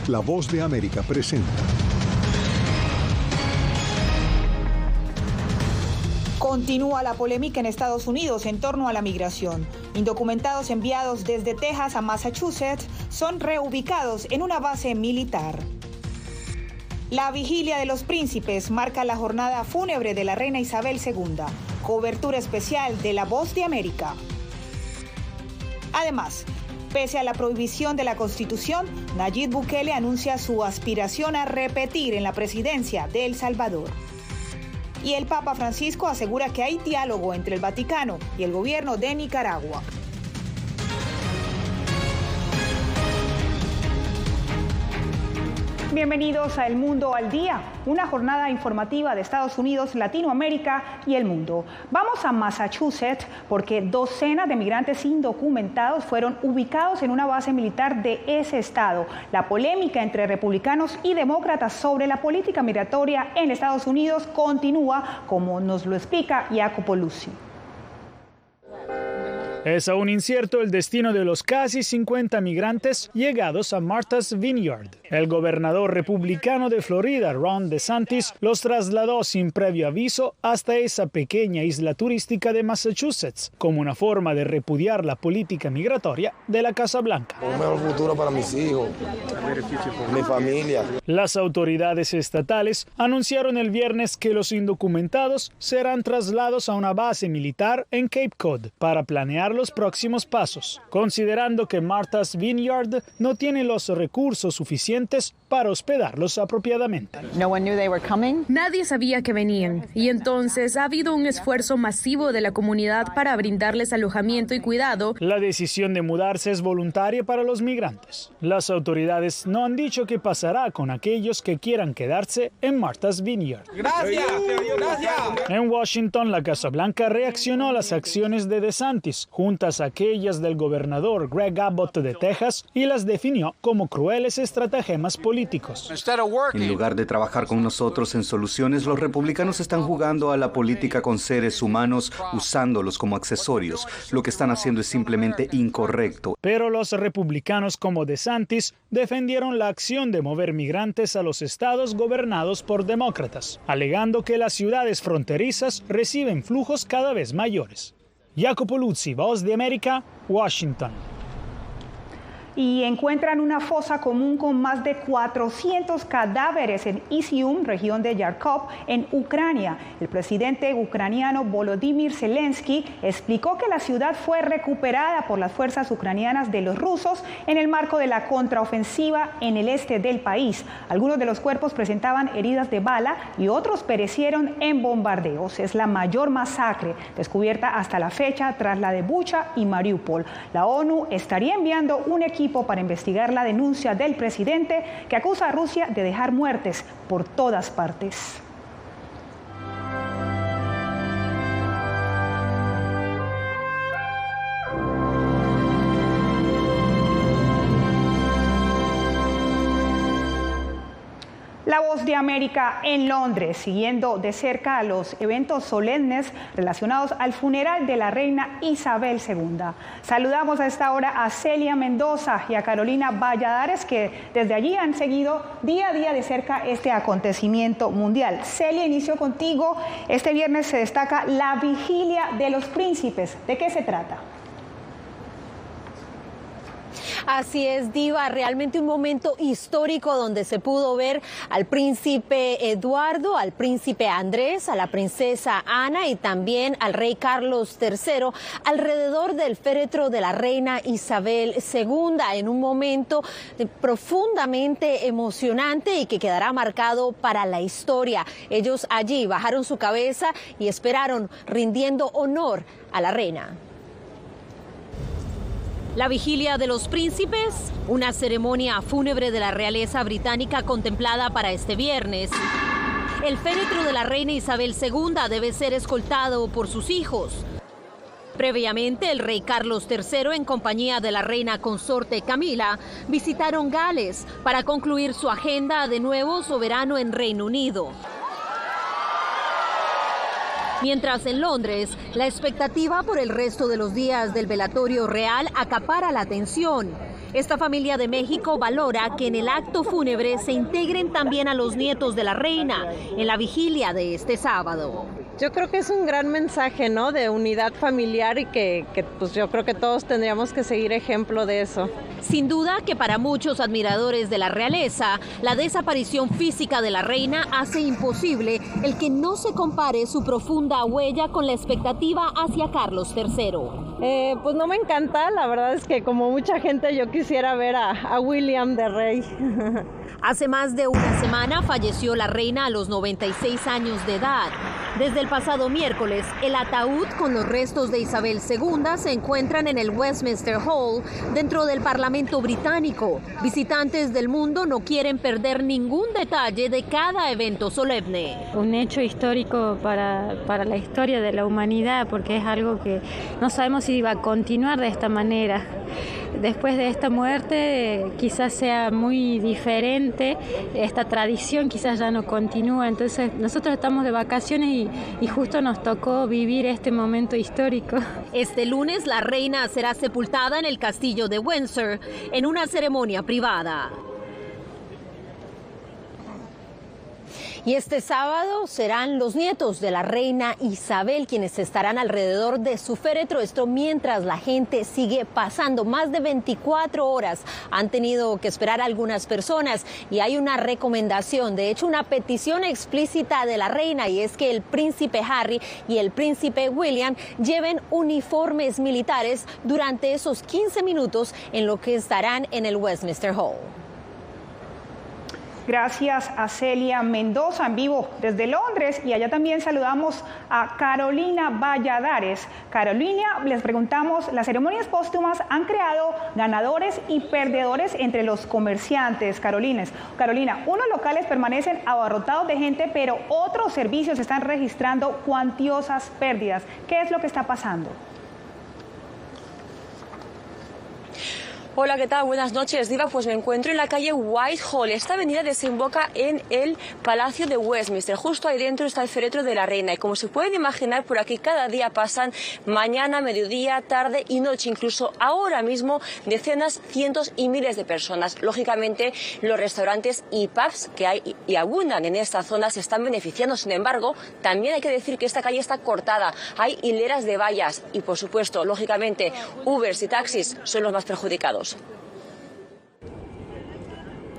La Voz de América presenta. Continúa la polémica en Estados Unidos en torno a la migración. Indocumentados enviados desde Texas a Massachusetts son reubicados en una base militar. La vigilia de los príncipes marca la jornada fúnebre de la reina Isabel II. Cobertura especial de La Voz de América. Además, pese a la prohibición de la Constitución, Nayib Bukele anuncia su aspiración a repetir en la presidencia de El Salvador. Y el Papa Francisco asegura que hay diálogo entre el Vaticano y el gobierno de Nicaragua. Bienvenidos a El Mundo al Día, una jornada informativa de Estados Unidos, Latinoamérica y el mundo. Vamos a Massachusetts porque docenas de migrantes indocumentados fueron ubicados en una base militar de ese estado. La polémica entre republicanos y demócratas sobre la política migratoria en Estados Unidos continúa, como nos lo explica Jacopo Luzzi. Es aún incierto el destino de los casi 50 migrantes llegados a Martha's Vineyard. El gobernador republicano de Florida, Ron DeSantis, los trasladó sin previo aviso hasta esa pequeña isla turística de Massachusetts, como una forma de repudiar la política migratoria de la Casa Blanca. Un mejor futuro para mis hijos, mi familia. Las autoridades estatales anunciaron el viernes que los indocumentados serán trasladados a una base militar en Cape Cod para planear los próximos pasos, considerando que Martha's Vineyard no tiene los recursos suficientes para hospedarlos apropiadamente. Nadie sabía que venían, y entonces ha habido un esfuerzo masivo de la comunidad para brindarles alojamiento y cuidado. La decisión de mudarse es voluntaria para los migrantes. Las autoridades no han dicho qué pasará con aquellos que quieran quedarse en Martha's Vineyard. Gracias. En Washington, la Casa Blanca reaccionó a las acciones de DeSantis, juntas a aquellas del gobernador Greg Abbott de Texas, y las definió como crueles estratagemas políticos. En lugar de trabajar con nosotros en soluciones, los republicanos están jugando a la política con seres humanos, usándolos como accesorios. Lo que están haciendo es simplemente incorrecto. Pero los republicanos como DeSantis defendieron la acción de mover migrantes a los estados gobernados por demócratas, alegando que las ciudades fronterizas reciben flujos cada vez mayores. Jacopo Luzzi, Voz de América, Washington. Y encuentran una fosa común con más de 400 cadáveres en Izium, región de Yarkov, en Ucrania. El presidente ucraniano Volodymyr Zelensky explicó que la ciudad fue recuperada por las fuerzas ucranianas de los rusos en el marco de la contraofensiva en el este del país. Algunos de los cuerpos presentaban heridas de bala y otros perecieron en bombardeos. Es la mayor masacre descubierta hasta la fecha tras la de Bucha y Mariupol. La ONU estaría enviando un equipo para investigar la denuncia del presidente que acusa a Rusia de dejar muertes por todas partes. La Voz de América en Londres, siguiendo de cerca a los eventos solemnes relacionados al funeral de la reina Isabel II. Saludamos a esta hora a Celia Mendoza y a Carolina Valladares, que desde allí han seguido día a día de cerca este acontecimiento mundial. Celia, inicio contigo. Este viernes se destaca la vigilia de los príncipes. ¿De qué se trata? Así es, Diva, realmente un momento histórico donde se pudo ver al príncipe Eduardo, al príncipe Andrés, a la princesa Ana y también al rey Carlos III alrededor del féretro de la reina Isabel II, en un momento profundamente emocionante y que quedará marcado para la historia. Ellos allí bajaron su cabeza y esperaron, rindiendo honor a la reina. La vigilia de los príncipes, una ceremonia fúnebre de la realeza británica contemplada para este viernes. El féretro de la reina Isabel II debe ser escoltado por sus hijos. Previamente, el rey Carlos III, en compañía de la reina consorte Camila, visitaron Gales para concluir su agenda de nuevo soberano en Reino Unido. Mientras en Londres, la expectativa por el resto de los días del velatorio real acapara la atención. Esta familia de México valora que en el acto fúnebre se integren también a los nietos de la reina en la vigilia de este sábado. Yo creo que es un gran mensaje, ¿no?, de unidad familiar y que pues yo creo que todos tendríamos que seguir ejemplo de eso. Sin duda que para muchos admiradores de la realeza, la desaparición física de la reina hace imposible el que no se compare su profunda huella con la expectativa hacia Carlos III. Pues no me encanta, la verdad es que como mucha gente yo quisiera ver a William de rey. Hace más de una semana falleció la reina a los 96 años de edad. Desde el pasado miércoles, el ataúd con los restos de Isabel II se encuentran en el Westminster Hall, dentro del Parlamento británico. Visitantes del mundo no quieren perder ningún detalle de cada evento solemne. Un hecho histórico para la historia de la humanidad, porque es algo que no sabemos si va a continuar de esta manera. Después de esta muerte quizás sea muy diferente, esta tradición quizás ya no continúa, entonces nosotros estamos de vacaciones y justo nos tocó vivir este momento histórico. Este lunes la reina será sepultada en el castillo de Windsor en una ceremonia privada. Y este sábado serán los nietos de la reina Isabel quienes estarán alrededor de su féretro. Esto mientras la gente sigue pasando. Más de 24 horas han tenido que esperar algunas personas y hay una recomendación, de hecho una petición explícita de la reina, y es que el príncipe Harry y el príncipe William lleven uniformes militares durante esos 15 minutos en lo que estarán en el Westminster Hall. Gracias a Celia Mendoza en vivo desde Londres, y allá también saludamos a Carolina Valladares. Carolina, les preguntamos, las ceremonias póstumas han creado ganadores y perdedores entre los comerciantes. Carolina, unos locales permanecen abarrotados de gente, pero otros servicios están registrando cuantiosas pérdidas. ¿Qué es lo que está pasando? Hola, ¿qué tal? Buenas noches, Diva. Pues me encuentro en la calle Whitehall. Esta avenida desemboca en el Palacio de Westminster. Justo ahí dentro está el féretro de la reina. Y como se pueden imaginar, por aquí cada día pasan mañana, mediodía, tarde y noche. Incluso ahora mismo decenas, cientos y miles de personas. Lógicamente, los restaurantes y pubs que hay y abundan en esta zona se están beneficiando. Sin embargo, también hay que decir que esta calle está cortada. Hay hileras de vallas y, por supuesto, lógicamente, Ubers y taxis son los más perjudicados.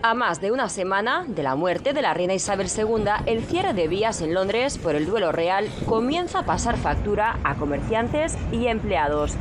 A más de una semana de la muerte de la reina Isabel II, el cierre de vías en Londres por el duelo real comienza a pasar factura a comerciantes y empleados.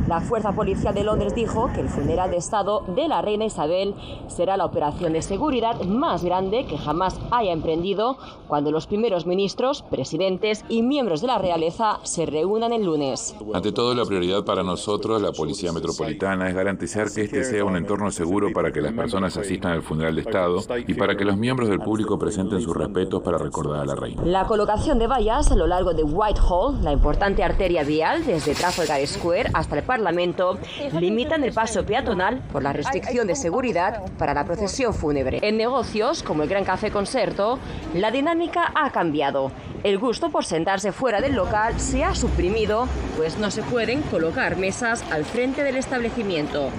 La Fuerza Policial de Londres dijo que el funeral de Estado de la reina Isabel será la operación de seguridad más grande que jamás haya emprendido, cuando los primeros ministros, presidentes y miembros de la realeza se reúnan el lunes. Ante todo, la prioridad para nosotros, la Policía Metropolitana, es garantizar que este sea un entorno seguro para que las personas asistan al funeral de Estado y para que los miembros del público presenten sus respetos para recordar a la reina. La colocación de vallas a lo largo de Whitehall, la importante arteria vial desde Trafalgar Square hasta el Parlamento, limitan el paso peatonal por la restricción de seguridad para la procesión fúnebre. En negocios como el Gran Café Concerto, la dinámica ha cambiado. El gusto por sentarse fuera del local se ha suprimido, pues no se pueden colocar mesas al frente del establecimiento.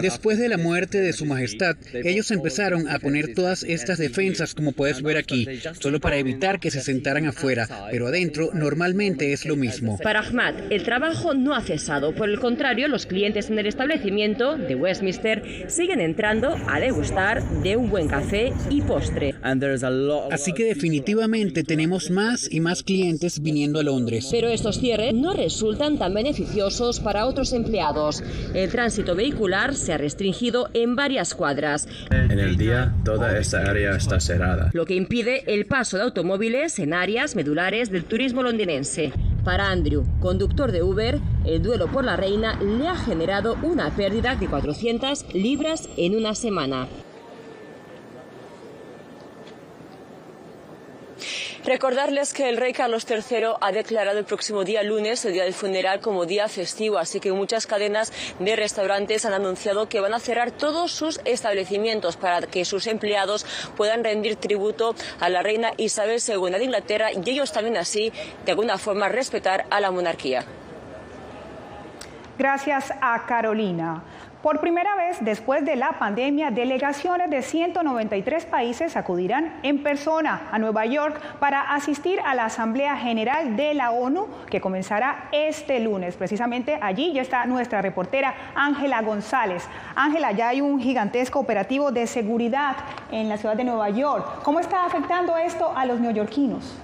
Después de la muerte de Su Majestad, ellos empezaron a poner todas estas defensas, como puedes ver aquí, solo para evitar que se sentaran afuera, pero adentro normalmente es lo mismo. Para Ahmad, el trabajo no ha cesado. Por el contrario, los clientes en el establecimiento de Westminster siguen entrando a degustar de un buen café y postre. Así que definitivamente tenemos más y más clientes viniendo a Londres. Pero estos cierres no resultan tan beneficiosos para otros empleados. El tránsito vehicular se ha restringido en varias cuadras. En el día, toda esta área está cerrada, lo que impide el paso de automóviles en áreas medulares del turismo londinense. Para Andrew, conductor de Uber, el duelo por la reina le ha generado una pérdida de 400 libras en una semana. Recordarles que el rey Carlos III ha declarado el próximo día lunes, el día del funeral, como día festivo, así que muchas cadenas de restaurantes han anunciado que van a cerrar todos sus establecimientos para que sus empleados puedan rendir tributo a la reina Isabel II de Inglaterra y ellos también así, de alguna forma, respetar a la monarquía. Gracias a Carolina. Por primera vez después de la pandemia, delegaciones de 193 países acudirán en persona a Nueva York para asistir a la Asamblea General de la ONU, que comenzará este lunes. Precisamente allí ya está nuestra reportera Ángela González. Ángela, ya hay un gigantesco operativo de seguridad en la ciudad de Nueva York. ¿Cómo está afectando esto a los neoyorquinos?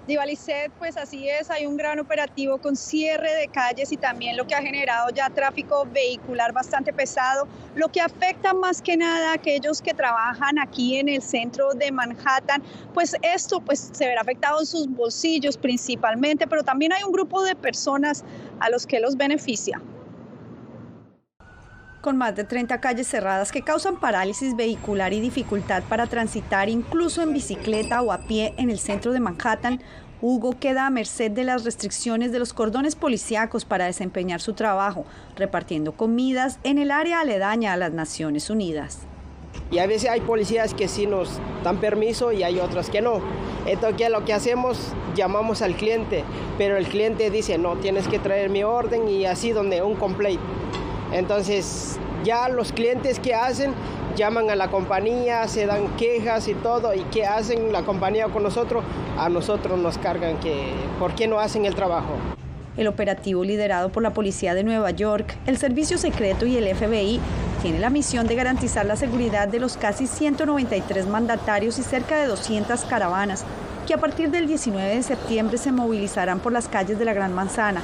Divalicet, pues así es, hay un gran operativo con cierre de calles y también lo que ha generado ya tráfico vehicular bastante pesado, lo que afecta más que nada a aquellos que trabajan aquí en el centro de Manhattan, pues esto pues se verá afectado en sus bolsillos principalmente, pero también hay un grupo de personas a los que los beneficia. Con más de 30 calles cerradas que causan parálisis vehicular y dificultad para transitar incluso en bicicleta o a pie en el centro de Manhattan, Hugo queda a merced de las restricciones de los cordones policíacos para desempeñar su trabajo, repartiendo comidas en el área aledaña a las Naciones Unidas. Y a veces hay policías que sí nos dan permiso y hay otros que no. Entonces lo que hacemos, llamamos al cliente, pero el cliente dice, no, tienes que traer mi orden y así donde un complaint. Entonces ya los clientes que hacen, llaman a la compañía, se dan quejas y todo, y ¿qué hacen la compañía con nosotros? A nosotros nos cargan que ¿por qué no hacen el trabajo? El operativo liderado por la Policía de Nueva York, el Servicio Secreto y el FBI tiene la misión de garantizar la seguridad de los casi 193 mandatarios y cerca de 200 caravanas que a partir del 19 de septiembre se movilizarán por las calles de la Gran Manzana,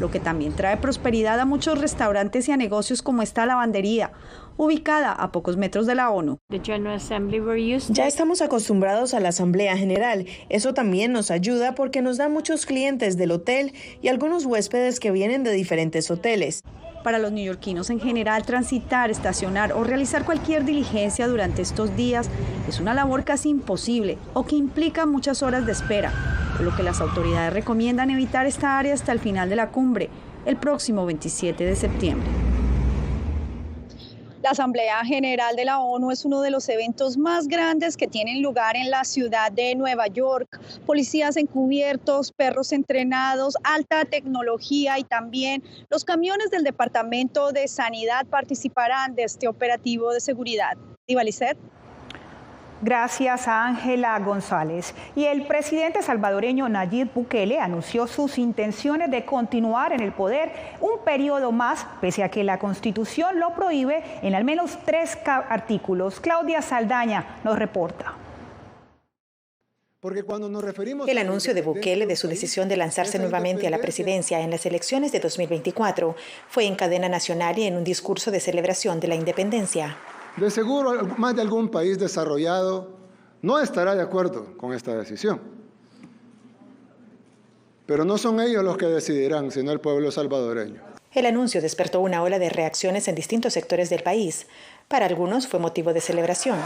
lo que también trae prosperidad a muchos restaurantes y a negocios como esta lavandería, ubicada a pocos metros de la ONU. Ya estamos acostumbrados a la Asamblea General. Eso también nos ayuda porque nos da muchos clientes del hotel y algunos huéspedes que vienen de diferentes hoteles. Para los neoyorquinos en general, transitar, estacionar o realizar cualquier diligencia durante estos días es una labor casi imposible o que implica muchas horas de espera, por lo que las autoridades recomiendan evitar esta área hasta el final de la cumbre, el próximo 27 de septiembre. La Asamblea General de la ONU es uno de los eventos más grandes que tienen lugar en la ciudad de Nueva York. Policías encubiertos, perros entrenados, alta tecnología y también los camiones del Departamento de Sanidad participarán de este operativo de seguridad. Divalicet. Gracias a Ángela González. Y el presidente salvadoreño Nayib Bukele anunció sus intenciones de continuar en el poder un periodo más, pese a que la Constitución lo prohíbe en al menos 3 artículos. Claudia Saldaña nos reporta. El anuncio de Bukele de su decisión de lanzarse nuevamente a la presidencia en las elecciones de 2024 fue en cadena nacional y en un discurso de celebración de la independencia. De seguro, más de algún país desarrollado no estará de acuerdo con esta decisión. Pero no son ellos los que decidirán, sino el pueblo salvadoreño. El anuncio despertó una ola de reacciones en distintos sectores del país. Para algunos fue motivo de celebración.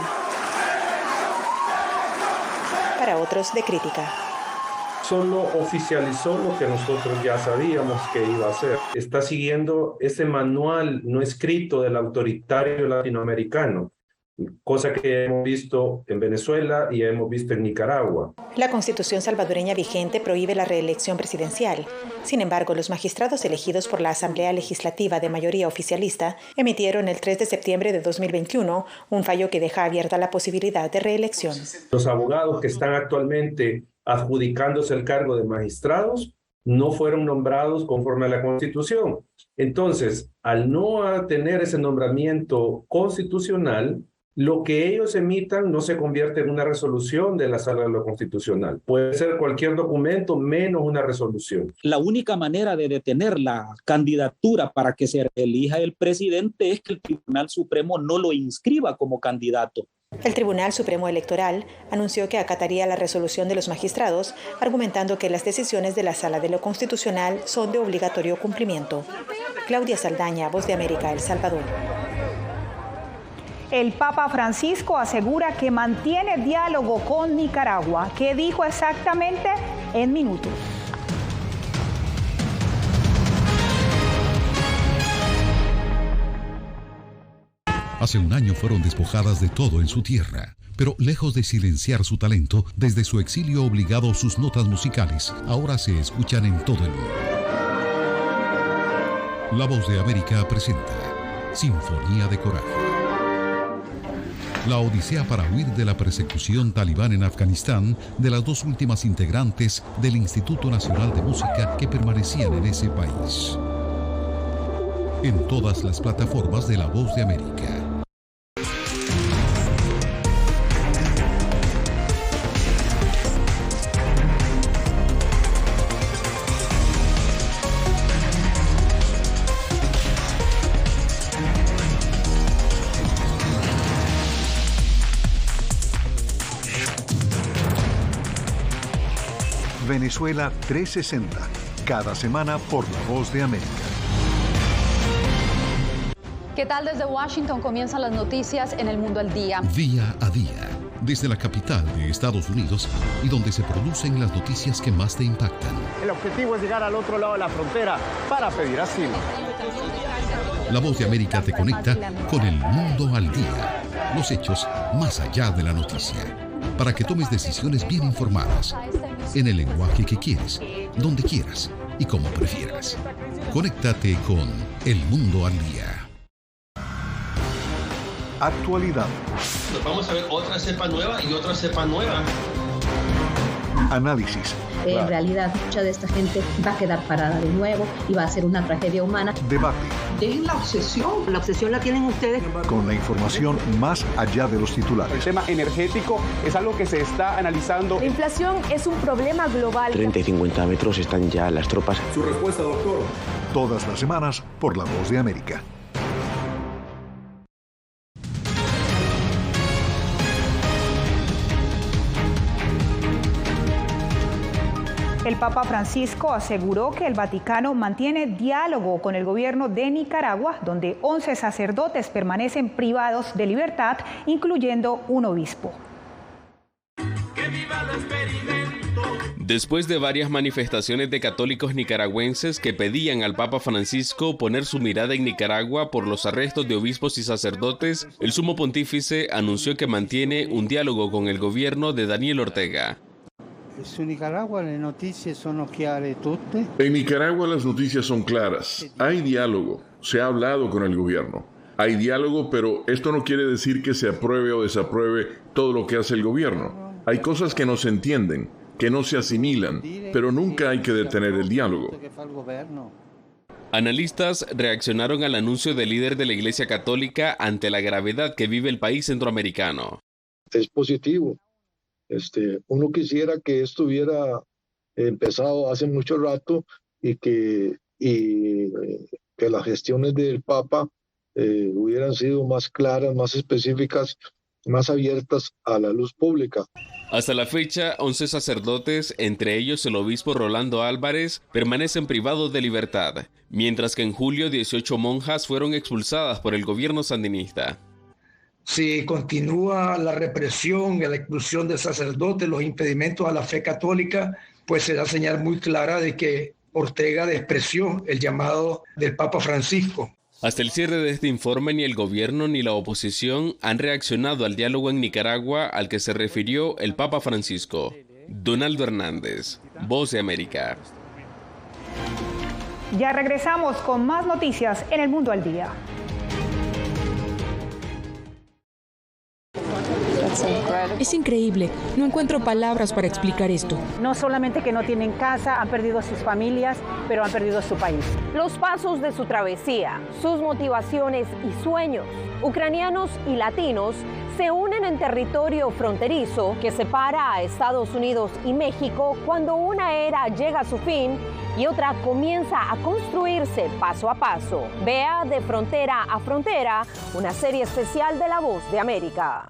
Para otros, de crítica. Solo oficializó lo que nosotros ya sabíamos que iba a hacer. Está siguiendo ese manual no escrito del autoritario latinoamericano, cosa que hemos visto en Venezuela y hemos visto en Nicaragua. La Constitución salvadoreña vigente prohíbe la reelección presidencial. Sin embargo, los magistrados elegidos por la Asamblea Legislativa de mayoría oficialista emitieron el 3 de septiembre de 2021 un fallo que deja abierta la posibilidad de reelección. Los abogados que están actualmente adjudicándose el cargo de magistrados no fueron nombrados conforme a la Constitución. Entonces, al no tener ese nombramiento constitucional, lo que ellos emitan no se convierte en una resolución de la Sala de lo Constitucional. Puede ser cualquier documento menos una resolución. La única manera de detener la candidatura para que se elija el presidente es que el Tribunal Supremo no lo inscriba como candidato. El Tribunal Supremo Electoral anunció que acataría la resolución de los magistrados, argumentando que las decisiones de la Sala de lo Constitucional son de obligatorio cumplimiento. Claudia Saldaña, Voz de América, El Salvador. El Papa Francisco asegura que mantiene diálogo con Nicaragua. ¿Qué dijo exactamente? En minutos. Hace un año fueron despojadas de todo en su tierra, pero lejos de silenciar su talento, desde su exilio obligado sus notas musicales ahora se escuchan en todo el mundo. La Voz de América presenta Sinfonía de Coraje. La odisea para huir de la persecución talibán en Afganistán de las dos últimas integrantes del Instituto Nacional de Música que permanecían en ese país. En todas las plataformas de La Voz de América. Venezuela 360, cada semana por La Voz de América. ¿Qué tal? Desde Washington comienzan las noticias en El Mundo al Día. Día a día, desde la capital de Estados Unidos y donde se producen las noticias que más te impactan. El objetivo es llegar al otro lado de la frontera para pedir asilo. La Voz de América te conecta con El Mundo al Día. Los hechos más allá de la noticia. Para que tomes decisiones bien informadas. En el lenguaje que quieres, donde quieras y como prefieras. Conéctate con El Mundo al Día. Actualidad. Vamos a ver otra cepa nueva y otra cepa nueva. Análisis. En realidad, mucha de esta gente va a quedar parada de nuevo y va a ser una tragedia humana. Debate. Dejen la obsesión. La obsesión la tienen ustedes. Con la información más allá de los titulares. El tema energético es algo que se está analizando. La inflación es un problema global. 30 y 50 metros están ya las tropas. Su respuesta, doctor. Todas las semanas por La Voz de América. El Papa Francisco aseguró que el Vaticano mantiene diálogo con el gobierno de Nicaragua, donde 11 sacerdotes permanecen privados de libertad, incluyendo un obispo. Después de varias manifestaciones de católicos nicaragüenses que pedían al Papa Francisco poner su mirada en Nicaragua por los arrestos de obispos y sacerdotes, el sumo pontífice anunció que mantiene un diálogo con el gobierno de Daniel Ortega. En Nicaragua las noticias son claras todas. En Nicaragua las noticias son claras. Hay diálogo. Se ha hablado con el gobierno. Hay diálogo, pero esto no quiere decir que se apruebe o desapruebe todo lo que hace el gobierno. Hay cosas que no se entienden, que no se asimilan, pero nunca hay que detener el diálogo. Analistas reaccionaron al anuncio del líder de la Iglesia Católica ante la gravedad que vive el país centroamericano. Es positivo. Uno quisiera que esto hubiera empezado hace mucho rato y que las gestiones del Papa hubieran sido más claras, más específicas, más abiertas a la luz pública. Hasta la fecha, 11 sacerdotes, entre ellos el obispo Rolando Álvarez, permanecen privados de libertad, mientras que en julio 18 monjas fueron expulsadas por el gobierno sandinista. Si continúa la represión y la expulsión de sacerdotes, los impedimentos a la fe católica, pues será señal muy clara de que Ortega despreció el llamado del Papa Francisco. Hasta el cierre de este informe, ni el gobierno ni la oposición han reaccionado al diálogo en Nicaragua al que se refirió el Papa Francisco. Donaldo Hernández, Voz de América. Ya regresamos con más noticias en El Mundo al Día. Es increíble. No encuentro palabras para explicar esto. No solamente que no tienen casa, han perdido sus familias, pero han perdido su país. Los pasos de su travesía, sus motivaciones y sueños. Ucranianos y latinos se unen en territorio fronterizo que separa a Estados Unidos y México cuando una era llega a su fin y otra comienza a construirse paso a paso. Vea De Frontera a Frontera, una serie especial de La Voz de América.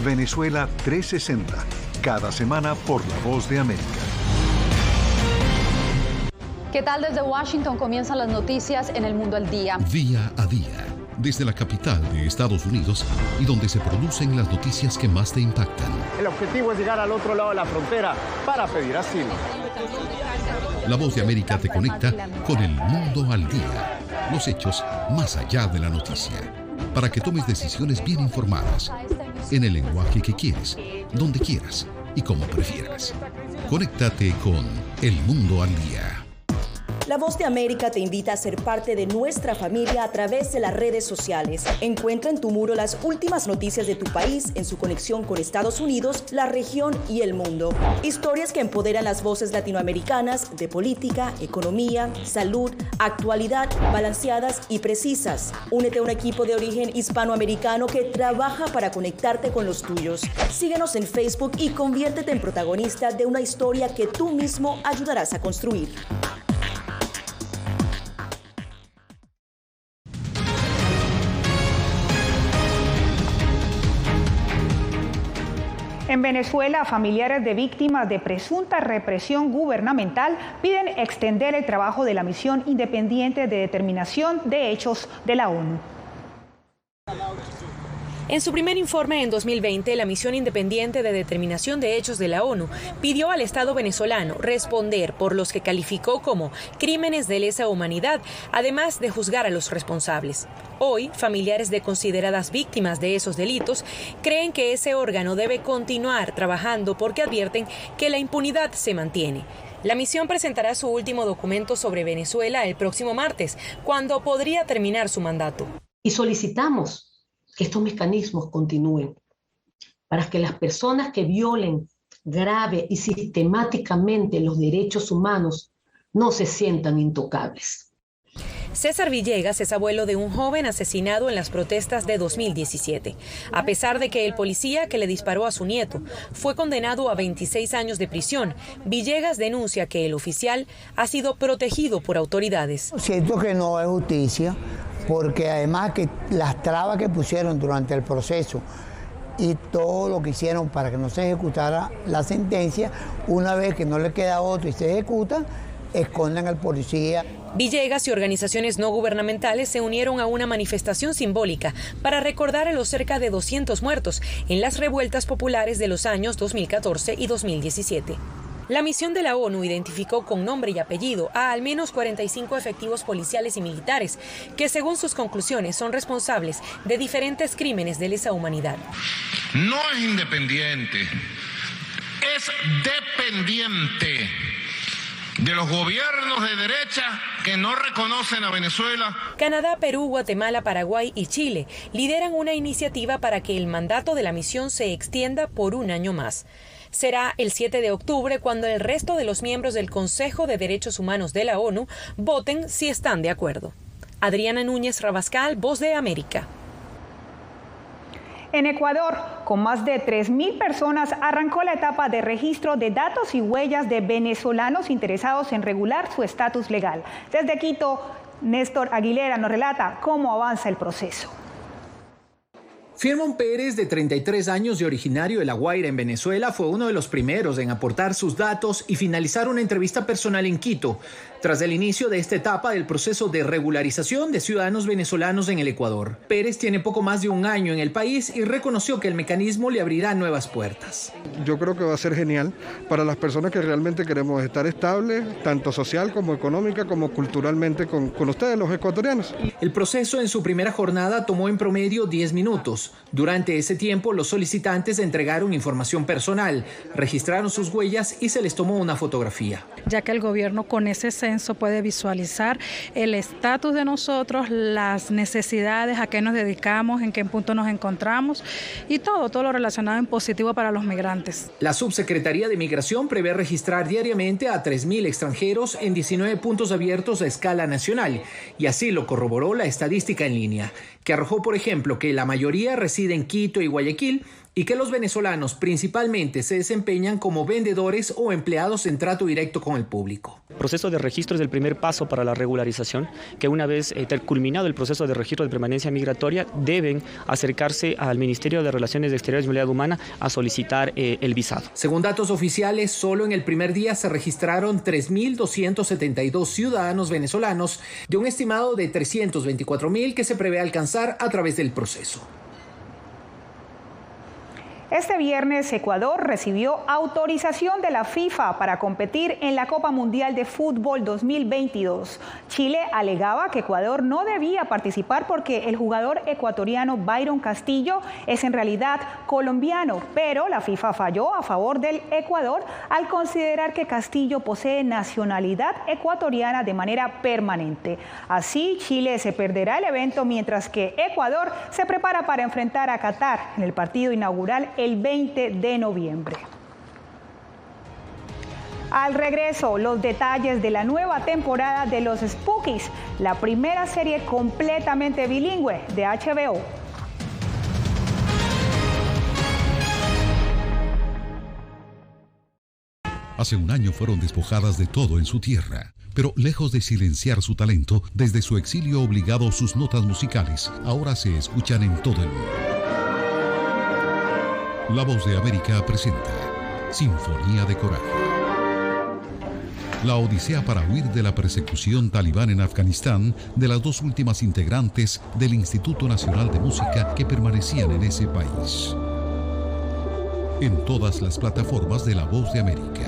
Venezuela 360, cada semana por La Voz de América. ¿Qué tal? Desde Washington comienzan las noticias en El Mundo al Día. Día a día, desde la capital de Estados Unidos y donde se producen las noticias que más te impactan. El objetivo es llegar al otro lado de la frontera para pedir asilo. La Voz de América te conecta con el mundo al día. Los hechos más allá de la noticia. Para que tomes decisiones bien informadas. En el lenguaje que quieres, donde quieras y como prefieras. Conéctate con El Mundo al Día. La Voz de América te invita a ser parte de nuestra familia a través de las redes sociales. Encuentra en tu muro las últimas noticias de tu país en su conexión con Estados Unidos, la región y el mundo. Historias que empoderan las voces latinoamericanas de política, economía, salud, actualidad, balanceadas y precisas. Únete a un equipo de origen hispanoamericano que trabaja para conectarte con los tuyos. Síguenos en Facebook y conviértete en protagonista de una historia que tú mismo ayudarás a construir. En Venezuela, familiares de víctimas de presunta represión gubernamental piden extender el trabajo de la Misión Independiente de Determinación de Hechos de la ONU. En su primer informe en 2020, la Misión Independiente de Determinación de Hechos de la ONU pidió al Estado venezolano responder por los que calificó como crímenes de lesa humanidad, además de juzgar a los responsables. Hoy, familiares de consideradas víctimas de esos delitos creen que ese órgano debe continuar trabajando porque advierten que la impunidad se mantiene. La misión presentará su último documento sobre Venezuela el próximo martes, cuando podría terminar su mandato. Y solicitamos que estos mecanismos continúen para que las personas que violen grave y sistemáticamente los derechos humanos no se sientan intocables. César Villegas es abuelo de un joven asesinado en las protestas de 2017. A pesar de que el policía que le disparó a su nieto fue condenado a 26 años de prisión, Villegas denuncia que el oficial ha sido protegido por autoridades. Siento que no es justicia, porque además que las trabas que pusieron durante el proceso y todo lo que hicieron para que no se ejecutara la sentencia, una vez que no le queda otro y se ejecuta, esconden al policía. Villegas y organizaciones no gubernamentales se unieron a una manifestación simbólica para recordar a los cerca de 200 muertos en las revueltas populares de los años 2014 y 2017. La misión de la ONU identificó con nombre y apellido a al menos 45 efectivos policiales y militares que, según sus conclusiones, son responsables de diferentes crímenes de lesa humanidad. No es independiente, es dependiente de los gobiernos de derecha que no reconocen a Venezuela. Canadá, Perú, Guatemala, Paraguay y Chile lideran una iniciativa para que el mandato de la misión se extienda por un año más. Será el 7 de octubre cuando el resto de los miembros del Consejo de Derechos Humanos de la ONU voten si están de acuerdo. Adriana Núñez Rabascal, Voz de América. En Ecuador, con más de 3.000 personas, arrancó la etapa de registro de datos y huellas de venezolanos interesados en regular su estatus legal. Desde Quito, Néstor Aguilera nos relata cómo avanza el proceso. Firmón Pérez, de 33 años y originario de La Guaira, en Venezuela, fue uno de los primeros en aportar sus datos y finalizar una entrevista personal en Quito, tras el inicio de esta etapa del proceso de regularización de ciudadanos venezolanos en el Ecuador. Pérez tiene poco más de un año en el país y reconoció que el mecanismo le abrirá nuevas puertas. Yo creo que va a ser genial para las personas que realmente queremos estar estables, tanto social como económica, como culturalmente con ustedes, los ecuatorianos. El proceso en su primera jornada tomó en promedio 10 minutos. Durante ese tiempo, los solicitantes entregaron información personal, registraron sus huellas y se les tomó una fotografía. Ya que el gobierno con ese censo puede visualizar el estatus de nosotros, las necesidades, a qué nos dedicamos, en qué punto nos encontramos y todo lo relacionado en positivo para los migrantes. La Subsecretaría de Migración prevé registrar diariamente a 3.000 extranjeros en 19 puntos abiertos a escala nacional y así lo corroboró la estadística en línea, que arrojó, por ejemplo, que la mayoría reside en Quito y Guayaquil y que los venezolanos principalmente se desempeñan como vendedores o empleados en trato directo con el público. El proceso de registro es el primer paso para la regularización, que una vez culminado el proceso de registro de permanencia migratoria, deben acercarse al Ministerio de Relaciones Exteriores y Movilidad Humana a solicitar el visado. Según datos oficiales, solo en el primer día se registraron 3.272 ciudadanos venezolanos de un estimado de 324.000 que se prevé alcanzar a través del proceso. Este viernes, Ecuador recibió autorización de la FIFA para competir en la Copa Mundial de Fútbol 2022. Chile alegaba que Ecuador no debía participar porque el jugador ecuatoriano Byron Castillo es en realidad colombiano, pero la FIFA falló a favor del Ecuador al considerar que Castillo posee nacionalidad ecuatoriana de manera permanente. Así, Chile se perderá el evento mientras que Ecuador se prepara para enfrentar a Qatar en el partido inaugural el 20 de noviembre. Al regreso, los detalles de la nueva temporada de Los Spookies, la primera serie completamente bilingüe de HBO. Hace un año fueron despojadas de todo en su tierra, pero lejos de silenciar su talento, desde su exilio obligado sus notas musicales ahora se escuchan en todo el mundo. La Voz de América presenta Sinfonía de Coraje. La odisea para huir de la persecución talibán en Afganistán de las dos últimas integrantes del Instituto Nacional de Música que permanecían en ese país. En todas las plataformas de La Voz de América.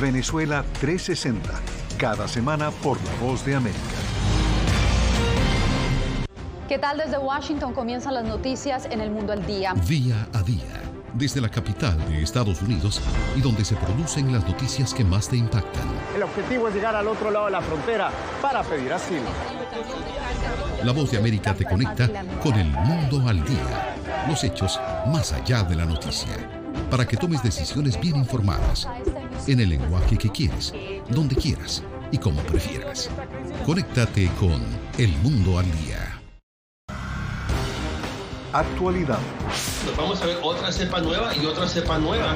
Venezuela 360, cada semana por La Voz de América. ¿Qué tal? Desde Washington comienzan las noticias en El Mundo al Día. Día a día, desde la capital de Estados Unidos y donde se producen las noticias que más te impactan. El objetivo es llegar al otro lado de la frontera para pedir asilo. La Voz de América te conecta con El Mundo al Día. Los hechos más allá de la noticia. Para que tomes decisiones bien informadas. En el lenguaje que quieres, donde quieras y como prefieras. Conéctate con El Mundo al Día. Actualidad. Nos vamos a ver otra cepa nueva y otra cepa nueva.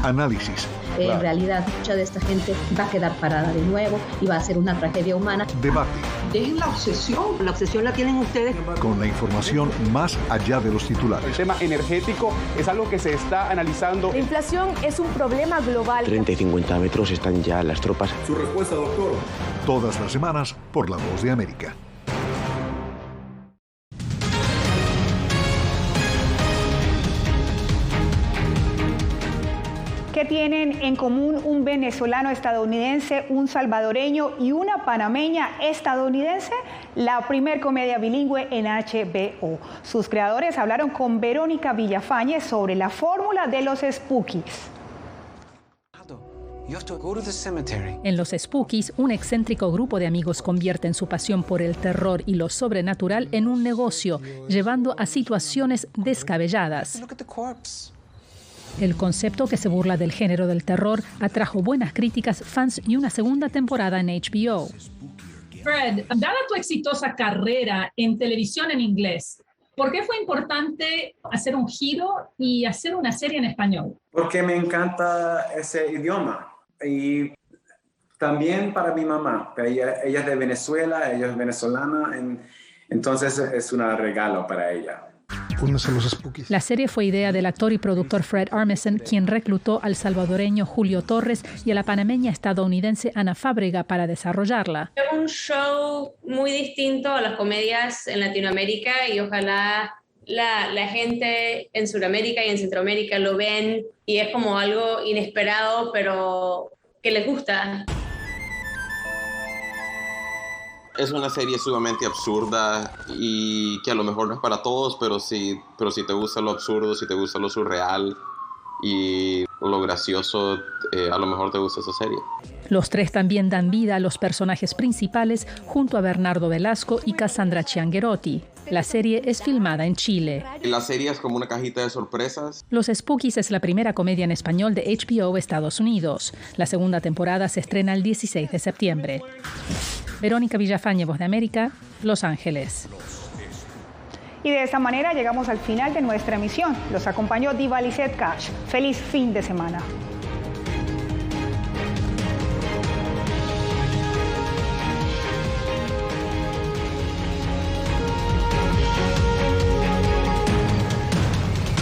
Análisis. En realidad, mucha de esta gente va a quedar parada de nuevo y va a ser una tragedia humana. Debate. Dejen la obsesión. La obsesión la tienen ustedes. Con la información más allá de los titulares. El tema energético es algo que se está analizando. La inflación es un problema global. 30 y 50 metros están ya las tropas. Su respuesta, doctor. Todas las semanas por La Voz de América. ¿Qué tienen en común un venezolano estadounidense, un salvadoreño y una panameña estadounidense? La primer comedia bilingüe en HBO. Sus creadores hablaron con Verónica Villafañe sobre la fórmula de Los Spookies. En Los Spookies, un excéntrico grupo de amigos convierten su pasión por el terror y lo sobrenatural en un negocio, llevando a situaciones descabelladas. El concepto, que se burla del género del terror, atrajo buenas críticas, fans y una segunda temporada en HBO. Fred, dada tu exitosa carrera en televisión en inglés, ¿por qué fue importante hacer un giro y hacer una serie en español? Porque me encanta ese idioma y también para mi mamá. Ella es de Venezuela, ella es venezolana, entonces es un regalo para ella. La serie fue idea del actor y productor Fred Armisen, quien reclutó al salvadoreño Julio Torres y a la panameña estadounidense Ana Fábrega para desarrollarla. Es un show muy distinto a las comedias en Latinoamérica y ojalá la gente en Sudamérica y en Centroamérica lo ven y es como algo inesperado, pero que les gusta. Es una serie sumamente absurda y que a lo mejor no es para todos, pero si te gusta lo absurdo, si te gusta lo surreal y lo gracioso, a lo mejor te gusta esa serie. Los tres también dan vida a los personajes principales junto a Bernardo Velasco y Cassandra Ciangherotti. La serie es filmada en Chile. La serie es como una cajita de sorpresas. Los Spookies es la primera comedia en español de HBO Estados Unidos. La segunda temporada se estrena el 16 de septiembre. Verónica Villafañe, Voz de América, Los Ángeles. Y de esta manera llegamos al final de nuestra emisión. Los acompañó Diva Lizette Cash. Feliz fin de semana.